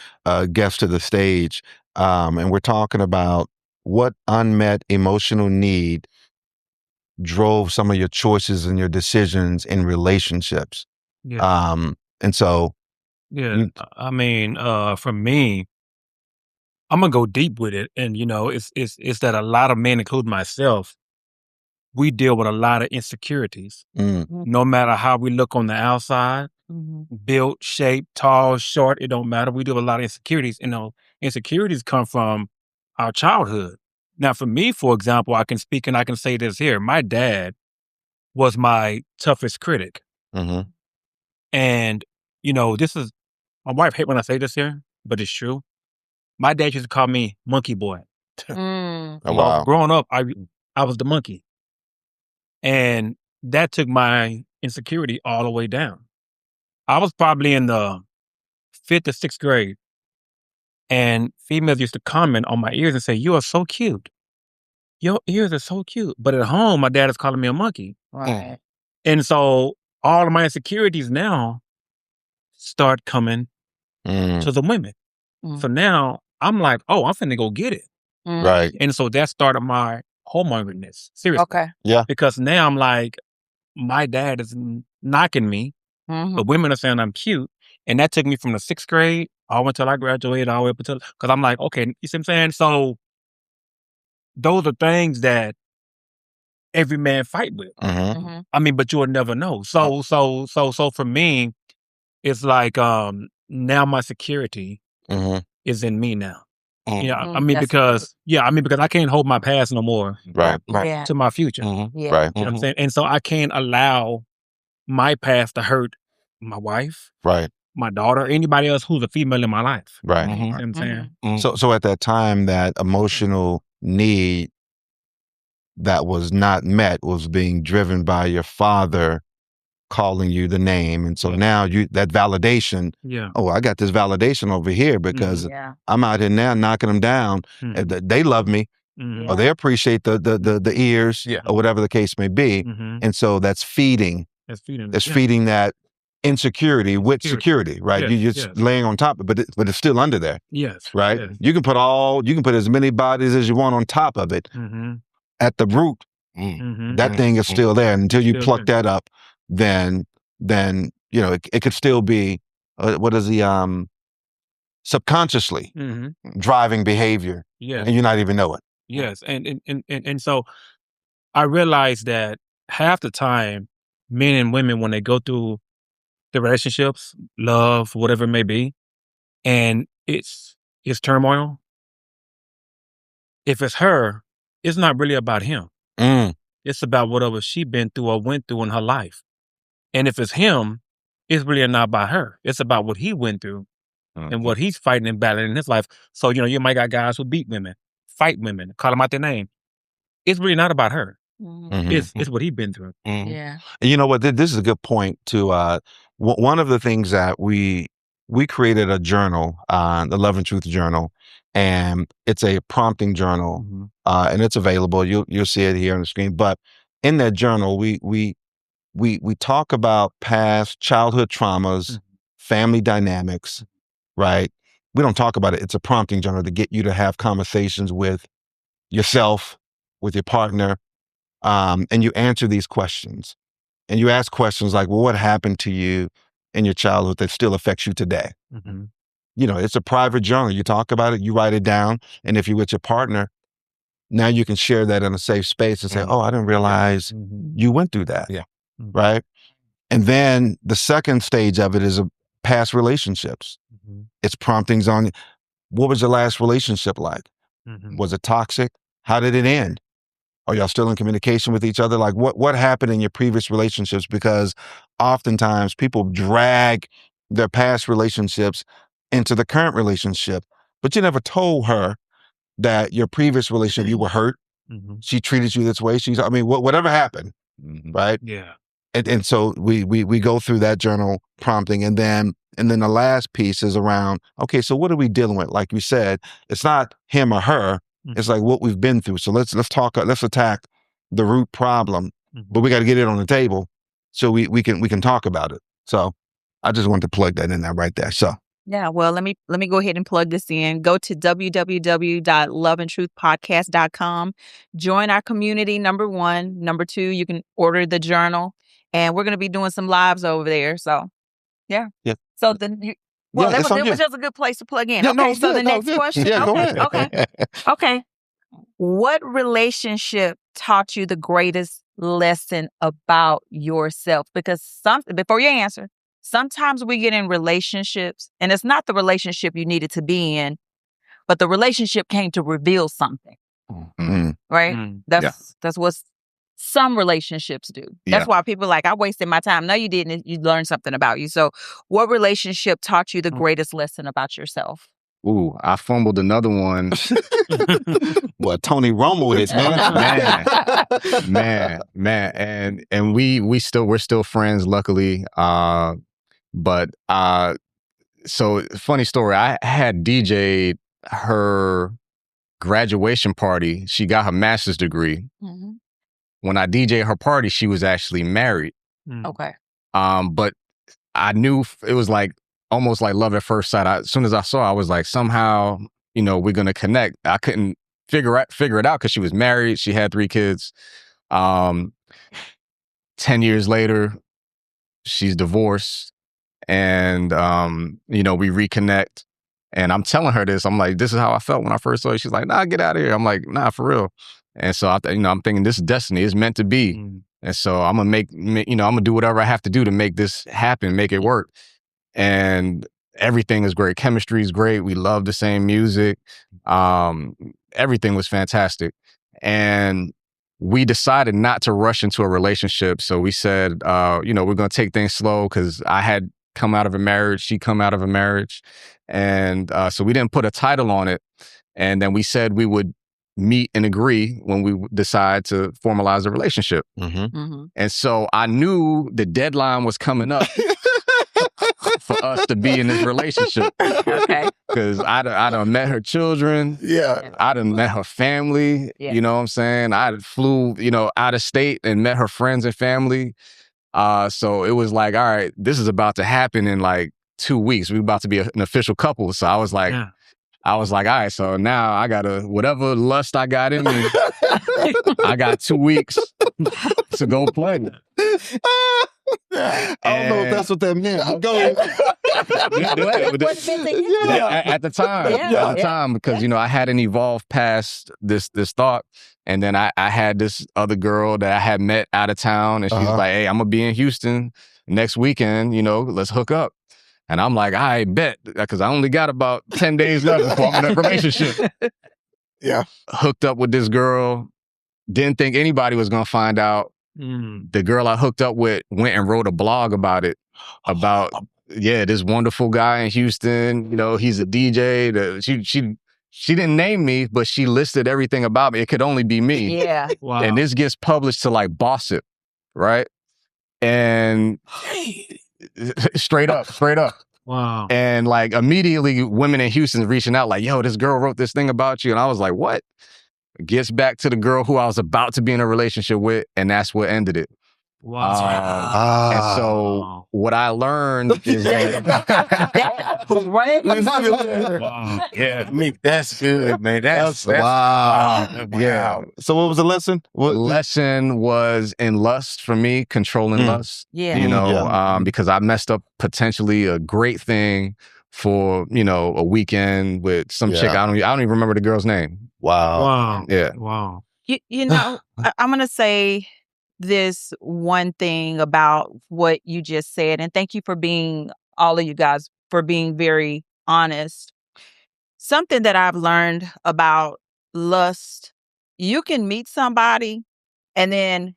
guest to the stage, and we're talking about what unmet emotional need drove some of your choices and your decisions in relationships. Yeah. And so, Yeah. I mean, for me, I'm gonna go deep with it, and it's that a lot of men, including myself, we deal with a lot of insecurities. mm, No matter how we look on the outside, Mhm. built, shape, tall, short, it don't matter. We deal with a lot of insecurities, and insecurities come from our childhood. Now, for me, for example, I can speak and I can say this here. My dad was my toughest critic, mhm. and this is my wife hate when I say this here, but it's true. My dad used to call me monkey boy. Mm. Oh, wow. Growing up, I was the monkey. And that took my insecurity all the way down. I was probably in the 5th or 6th grade, and females used to comment on my ears and say, "You are so cute. Your ears are so cute." But at home, my dad is calling me a monkey. Right. And so all of my insecurities now start coming Mm, to the women. So now I'm like, oh, I'm finna go get it. Mm. right. And so that started my homeownerness. Seriously. Okay. Yeah. Because now I'm like, my dad is knocking me, Mhm. but women are saying I'm cute. And that took me from the 6th grade all until I graduated, all the way up until, because I'm like, okay, you see what I'm saying? So those are things that every man fight with. Mhm. Mhm. I mean, but you'll never know. So for me, it's like, now my security Mhm. is in me now. Yeah, I Mm, mean, that's good. because I can't hold my past no more Right. Yeah. to my future. Yeah. Right. You know what I'm saying? And so I can't allow my past to hurt my wife, Right. my daughter, anybody else who's a female in my life. Right. You know what I'm saying? So at that time, that emotional need that was not met was being driven by your father calling you the name. And so now that validation, Yeah. oh, I got this validation over here because Yeah. I'm out here now knocking them down. Mhm. And they love me. or they appreciate the ears, or whatever the case may be. And so that's feeding. It's feeding that insecurity with security, right? You're just laying on top of it, but it's still under there. Right? You can put as many bodies as you want on top of it. At the root, that thing is still there. And until you pluck that up, then it could still be what is the subconsciously driving behavior, and you not even know it. And so I realized that half the time, men and women, when they go through the relationships, love, whatever it may be, and it's turmoil, if it's her, it's not really about him. It's about whatever she been through or went through in her life. And if it's him, it's really not about her. It's about what he went through and what he's fighting and battling in his life. So, you might got guys who beat women, fight women, call them out their name. It's really not about her. It's what he's been through. Yeah. And you know what? This is a good point to one of the things that we created a journal, the Love and Truth Journal, and it's a prompting journal, and it's available. You'll see it here on the screen. But in that journal, we talk about past childhood traumas, family dynamics, right? We don't talk about it. It's a prompting journal to get you to have conversations with yourself, with your partner, and you answer these questions. And you ask questions like, well, what happened to you in your childhood that still affects you today? It's a private journal. You talk about it, you write it down. And if you're with your partner, now you can share that in a safe space and say, oh, I didn't realize you went through that. Right? And then the second stage of it is past relationships. It's promptings on, what was your last relationship like? Was it toxic? How did it end? Are y'all still in communication with each other? Like what happened in your previous relationships? Because oftentimes people drag their past relationships into the current relationship, but you never told her that your previous relationship, you were hurt. She treated you this way. Whatever happened, right? Yeah. And so we go through that journal prompting, and then the last piece is around, okay, so what are we dealing with? Like you said, it's not him or her. It's like what we've been through. So let's attack the root problem, but we got to get it on the table so we can talk about it. So I just wanted to plug that in there right there. So yeah, well, let me go ahead and plug this in. Go to www.loveandtruthpodcast.com. Join our community, number one. Number two, you can order the journal, and we're going to be doing some lives over there. So yeah. So then. Well, that was just a good place to plug in. Okay, so the next question. Yeah, go ahead. Okay. What relationship taught you the greatest lesson about yourself? Because before you answer, sometimes we get in relationships and it's not the relationship you needed to be in, but the relationship came to reveal something. Right? That's what some relationships do. That's why people are like, I wasted my time. No, you didn't. You learned something about you. So what relationship taught you the greatest lesson about yourself? Ooh, I fumbled another one. Well, Tony Romo is, man. And we're still friends, luckily. But so funny story. I had DJ'd her graduation party. She got her master's degree. When I DJ'd her party, she was actually married. Okay. But I knew it was like almost like love at first sight. As soon as I saw her, I was like, somehow, we're gonna connect. I couldn't figure it out because she was married. She had 3 kids. 10 years later, she's divorced, and we reconnect. And I'm telling her this. I'm like, this is how I felt when I first saw her. She's like, nah, get out of here. I'm like, nah, for real. And so I'm thinking this is destiny. It's meant to be. And so I'm gonna I'm gonna do whatever I have to do to make this happen, make it work. And everything is great. Chemistry is great. We love the same music. Everything was fantastic. And we decided not to rush into a relationship. So we said, we're going to take things slow because I had come out of a marriage. She come out of a marriage. And so we didn't put a title on it. And then we said we would meet and agree when we decide to formalize a relationship. And so I knew the deadline was coming up for us to be in this relationship. Okay. Because I done met her children. Yeah. I done met her family. Yeah. You know what I'm saying? I flew, out of state and met her friends and family. So it was like, all right, this is about to happen in like 2 weeks. We're about to be an official couple. So I was like, all right, so now I gotta, whatever lust I got in me, I got 2 weeks to go play. I don't know if that's what that meant. Go ahead. At the time, because I hadn't evolved past this thought, and then I had this other girl that I had met out of town, and she's like, "Hey, I'm gonna be in Houston next weekend. Let's hook up." And I'm like, I bet, because I only got about 10 days left before I'm in a relationship. Yeah, hooked up with this girl. Didn't think anybody was gonna find out. The girl I hooked up with went and wrote a blog about it. About this wonderful guy in Houston. He's a DJ. She didn't name me, but she listed everything about me. It could only be me. Yeah. Wow. And this gets published to like Bossip, right? And straight up. Wow. And like immediately women in Houston reaching out like, yo, this girl wrote this thing about you. And I was like, what? Gets back to the girl who I was about to be in a relationship with, and that's what ended it. Wow. And so what I learned is that Wow. Yeah, that's good, man. That's wow. Yeah. So what was the lesson? the lesson was in lust for me, controlling lust. Yeah. Because I messed up potentially a great thing for a weekend with some chick. I don't even remember the girl's name. Wow. Wow. Yeah. Wow. I'm going to say this one thing about what you just said, and thank you for all of you guys, for being very honest. Something that I've learned about lust, you can meet somebody and then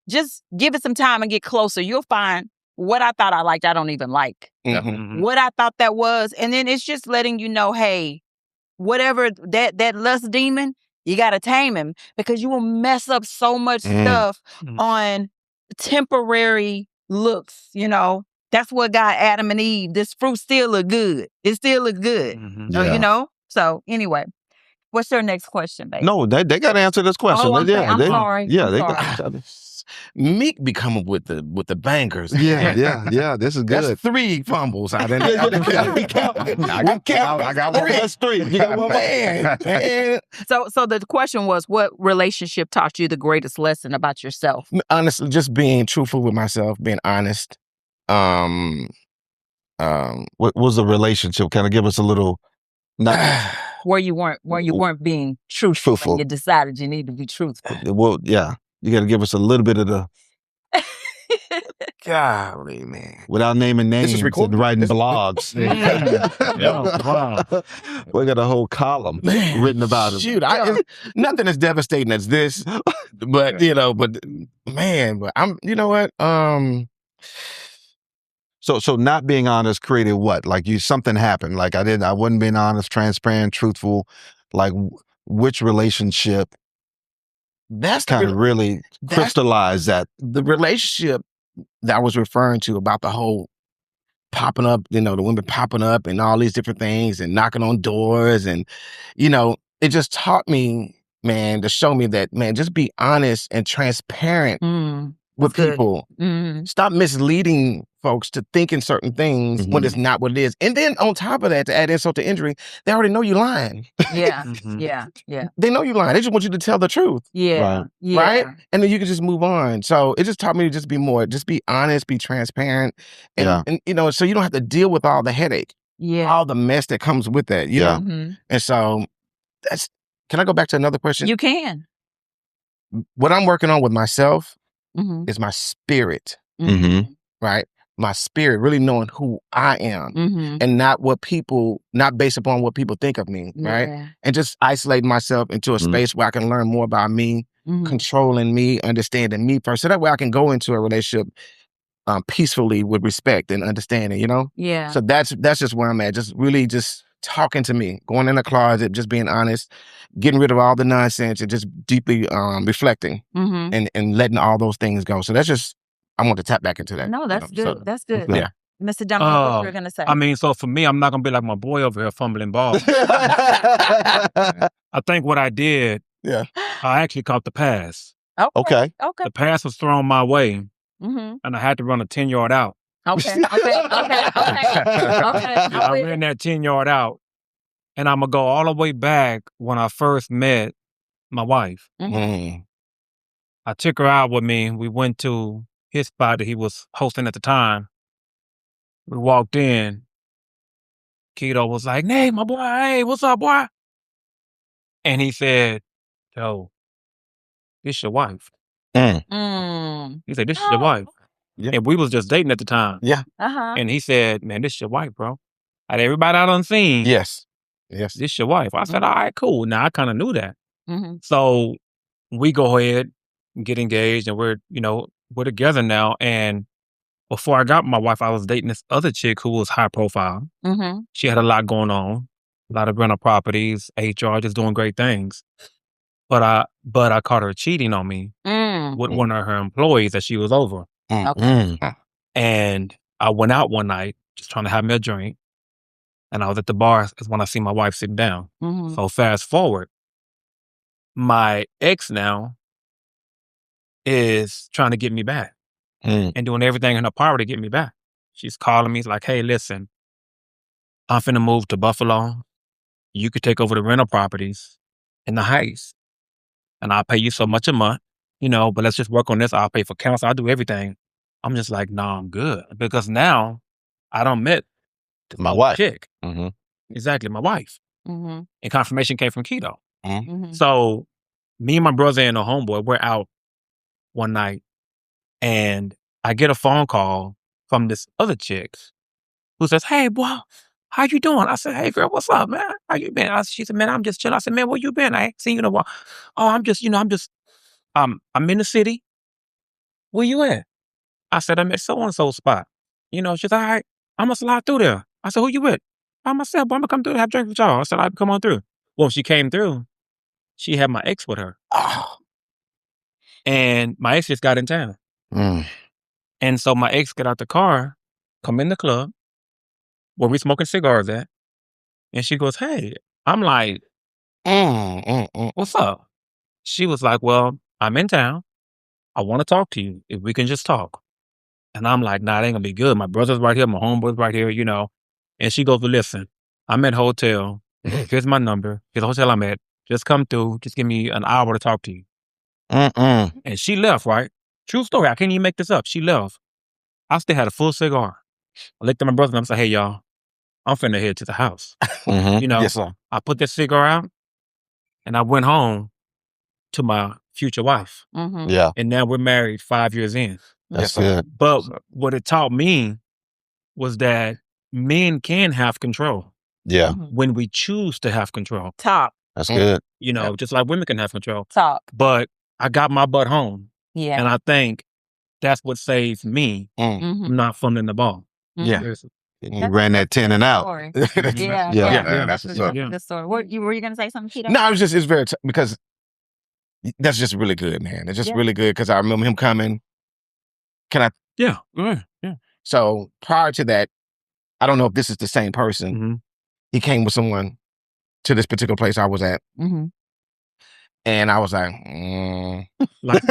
just give it some time and get closer. You'll find what I thought I liked, I don't even like. Mm-hmm. What I thought that was. And then it's just letting you know, hey, whatever that lust demon, you got to tame him, because you will mess up so much stuff on temporary looks. That's what got Adam and Eve. This fruit still look good. It still look good. So anyway, what's your next question, baby? No, they got to answer this question. I'm sorry. Yeah, I'm they sorry. got. Meek be coming with the bangers. Yeah. This is good. That's 3 fumbles out in there. I got one. That's 3. You got one more? Man. So the question was, what relationship taught you the greatest lesson about yourself? Honestly, just being truthful with myself, being honest. What was the relationship? Kind of give us a little. Where you weren't being truthful. And you decided you need to be truthful. Well, yeah. You got to give us a little bit of the. Golly, man. Without naming names and writing blogs. Wow. We got a whole column written about it. Shoot, nothing as devastating as this. But, but I'm, what? So not being honest created what? Like something happened. Like I wasn't being honest, transparent, truthful. Like which relationship that's kind of really crystallized that? The relationship that I was referring to about the whole popping up, the women popping up and all these different things and knocking on doors. And, it just taught me, man, to show me that, man, just be honest and transparent with people. Stop misleading folks to thinking certain things when it's not what it is. And then on top of that, to add insult to injury, they already know you lying. Yeah. Yeah. They know you lying. They just want you to tell the truth. Yeah. Right. Yeah. Right? And then you can just move on. So it just taught me to just be honest, be transparent. And, so you don't have to deal with all the headache. Yeah. All the mess that comes with that. You know? Mm-hmm. And so can I go back to another question? You can. What I'm working on with myself is my spirit. Right? My spirit, really knowing who I am and not based upon what people think of me, right? Yeah. And just isolating myself into a space where I can learn more about me, controlling me, understanding me first. So that way I can go into a relationship peacefully with respect and understanding, Yeah. So that's just where I'm at. Just really just talking to me, going in the closet, just being honest, getting rid of all the nonsense and just deeply reflecting and letting all those things go. So that's just, I want to tap back into that. No, that's good. So, that's good. Yeah. Mr. Duncan, what you were gonna say? I mean, so for me, I'm not gonna be like my boy over here fumbling balls. yeah. I think what I did, Yeah. I actually caught the pass. Okay. Okay. The pass was thrown my way, Mm-hmm. and I had to run a 10-yard out. Okay. I ran that 10-yard out, and I'm gonna go all the way back when I first met my wife. Mm. I took her out with me. We went to his spot that he was hosting at the time. We walked in. Keto was like, "Hey, my boy, hey, what's up, boy?" And he said, "Yo, this your wife." Mm. He said, "This is your wife." Yeah. And we was just dating at the time. Yeah. Uh-huh. And he said, "Man, this your wife, bro." Out of everybody I done seen, Yes. Yes. this your wife. I said, "All right, cool." Now I kind of knew that. Mm-hmm. So we go ahead and get engaged, and we're together now. And before I got my wife, I was dating this other chick who was high profile. Mm-hmm. She had a lot going on, a lot of rental properties, HR, just doing great things. But I caught her cheating on me with one of her employees that she was over. Okay. And I went out one night just trying to have me a drink. And I was at the bar is when I see my wife sitting down. Mm-hmm. So fast forward, my ex now is trying to get me back and doing everything in her power to get me back. She's calling me. It's like, "Hey, listen, I'm finna move to Buffalo. You could take over the rental properties in the Heights. And I'll pay you so much a month, but let's just work on this. I'll pay for counsel. I'll do everything." I'm just like, "Nah, I'm good." Because now I don't met My wife. chick. Mm-hmm. Exactly, my wife. Mm-hmm. And confirmation came from Keto. Mm-hmm. So me and my brother and a homeboy, we're out one night and I get a phone call from this other chick who says, "Hey, boy, how you doing?" I said, "Hey, girl, what's up, man? How you been?" She said, "Man, I'm just chilling." I said, "Man, where you been? I ain't seen you in a while." "Oh, I'm in the city." "Where you at?" I said, "I'm at so-and-so spot." She's "All right, I'm gonna slide through there." I said, "Who you with?" "By myself, boy, I'm gonna come through and have a drink with y'all." I said, "All right, come on through." Well, she came through. She had my ex with her. Oh. And my ex just got in town. And so my ex got out the car, come in the club where we smoking cigars at. And she goes, "Hey." I'm like, "What's up?" She was like, "Well, I'm in town. I want to talk to you. If we can just talk." And I'm like, "Nah, it ain't gonna be good. My brother's right here. My homeboy's right here, And she goes, "Well, listen, I'm at a hotel. Here's my number. Here's the hotel I'm at. Just come through. Just give me an hour to talk to you." And she left, right? True story. I can't even make this up. She left. I still had a full cigar. I looked at my brother and I said, "Hey, y'all, I'm finna head to the house." Yes, sir. I put that cigar out and I went home to my future wife. Mm-hmm. Yeah. And now we're married 5 years in. That's good. But what it taught me was that men can have control Yeah. Mm-hmm. when we choose to have control. Talk. That's good. Just like women can have control. Talk. But I got my butt home. Yeah. And I think that's what saves me Mm-hmm. from not fumbling the ball. Yeah. Seriously. You ran that 10 and out. Story. Yeah. That's what's up. That's a good story. Were you gonna say something, Keto? No, it's very because that's just really good, man. It's just really good because I remember him coming. Yeah. Yeah. So prior to that, I don't know if this is the same person. Mm-hmm. He came with someone to this particular place I was at, Mm-hmm. and I was like, Like,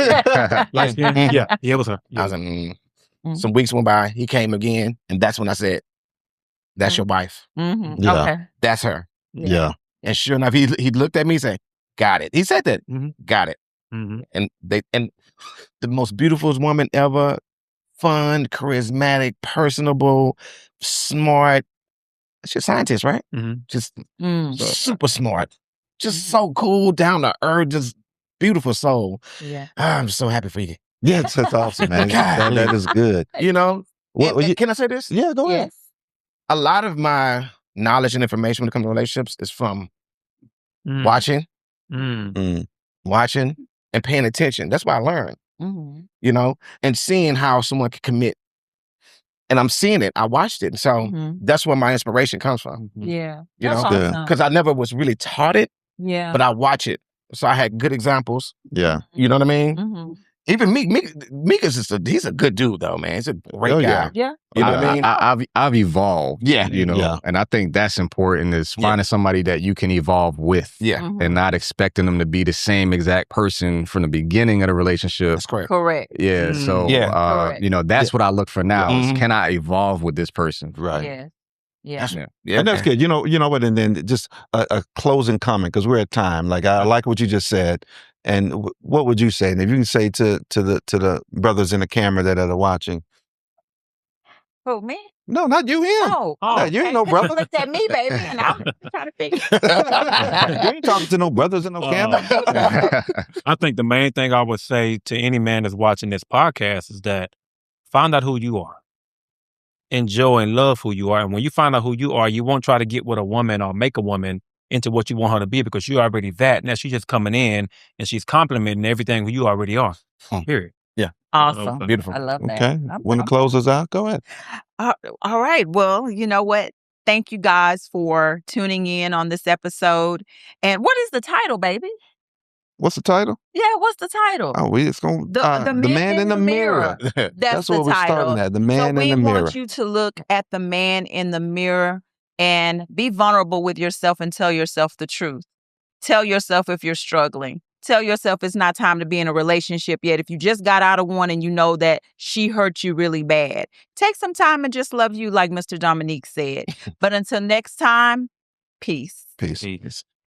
yeah, it was her. I was like, Some weeks went by. He came again, and that's when I said, "That's your wife. Mm-hmm. Yeah. Okay. That's her." Yeah. And sure enough, he looked at me and said, "Got it." He said that. Got it. Mm-hmm. And the most beautiful woman ever, fun, charismatic, personable, smart. She's a scientist, right? Mm-hmm. Just super smart. Just so cool, down to earth, just beautiful soul. Yeah. I'm so happy for you. Yeah, that's awesome, man. that is good. Can I say this? Yeah, go ahead. Yes. A lot of my knowledge and information when it comes to relationships is from watching, and paying attention. That's why I learned, Mm-hmm. And seeing how someone can commit. And I'm seeing it. I watched it. And so that's where my inspiration comes from. Yeah. That's awesome. Because I never was really taught it, Yeah. but I watch it. So I had good examples. Yeah. You know what I mean? Mm-hmm. Even Meek is he's a good dude though, man. He's a great Oh, guy. Yeah. You know what I mean? I've evolved. Yeah. You know, Yeah. and I think that's important is finding somebody that you can evolve with. Yeah. Mhm. And not expecting them to be the same exact person from the beginning of the relationship. That's correct. Correct. Yeah. So, Yeah. Correct. you know, that's what I look for now is Mhm. can I evolve with this person? Right. Yes. Yeah. That's, Yeah. And that's good. You know what? And then just a closing comment because we're at time. Like I like what you just said. And what would you say? And if you can say to the brothers in the camera that are watching. Who, me? No, not you. Him. Oh, No, you ain't no brother. Looked at me, baby, and I'm trying to figure. You ain't talking to no brothers in no camera. I think the main thing I would say to any man that's watching this podcast is that find out who you are. Enjoy and love who you are. And when you find out who you are, you won't try to get with a woman or make a woman into what you want her to be because you're already that. Now she's just coming in and she's complimenting everything who you already are. Period. Awesome. Beautiful. I love that. Okay. Want to close us out? Go ahead. All right. Well, you know what? Thank you guys for tuning in on this episode. And what is the title, baby? What's the title? Yeah, what's the title? Oh, it's going The Man in the Mirror. That's the what we're title. starting at. The Man in the We Mirror. want you to look at the man in the mirror and be vulnerable with yourself and tell yourself the truth. Tell yourself if you're struggling. Tell yourself it's not time to be in a relationship yet. If you just got out of one and you know that she hurt you really bad, take some time and just love you like Mr. Dominique said. But until next time, peace. Peace. Peace.